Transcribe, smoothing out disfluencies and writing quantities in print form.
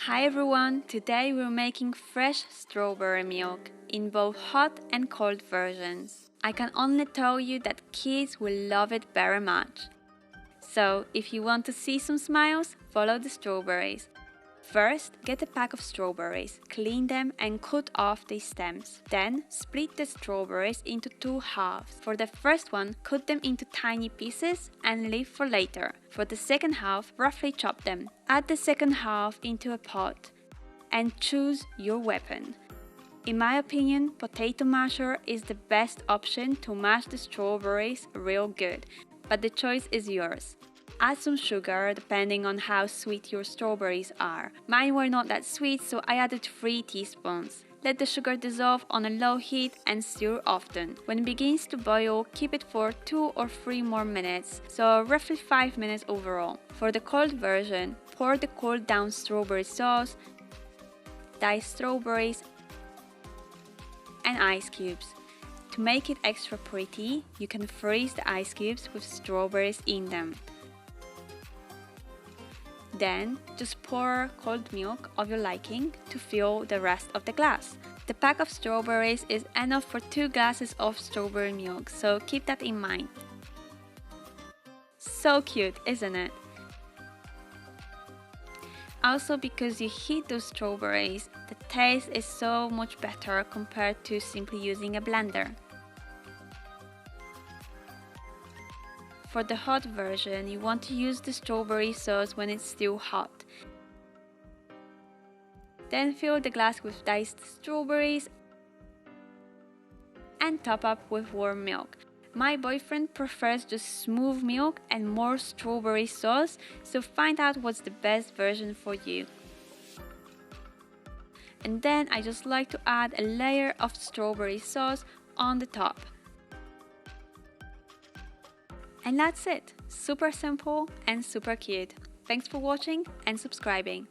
Hi everyone, today we're making fresh strawberry milk in both hot and cold versions. I can only tell you that kids will love it very much. So if you want to see some smiles, follow the strawberries. First, get a pack of strawberries, clean them and cut off the stems. Then, split the strawberries into two halves. For the first one, cut them into tiny pieces and leave for later. For the second half, roughly chop them. Add the second half into a pot and choose your weapon. In my opinion, potato masher is the best option to mash the strawberries real good, but the choice is yours. Add some sugar depending on how sweet your strawberries are. Mine were not that sweet, so I added 3 teaspoons. Let the sugar dissolve on a low heat and stir often. When it begins to boil, keep it for 2 or 3 more minutes, so roughly 5 minutes overall. For the cold version, pour the cooled down strawberry sauce, diced strawberries, and ice cubes. To make it extra pretty, you can freeze the ice cubes with strawberries in them. Then, just pour cold milk of your liking to fill the rest of the glass. The pack of strawberries is enough for 2 glasses of strawberry milk, so keep that in mind. So cute, isn't it? Also, because you heat those strawberries, the taste is so much better compared to simply using a blender. For the hot version, you want to use the strawberry sauce when it's still hot. Then fill the glass with diced strawberries and top up with warm milk. My boyfriend prefers just smooth milk and more strawberry sauce, so find out what's the best version for you. And then I just like to add a layer of strawberry sauce on the top. And that's it. Super simple and super cute. Thanks for watching and subscribing.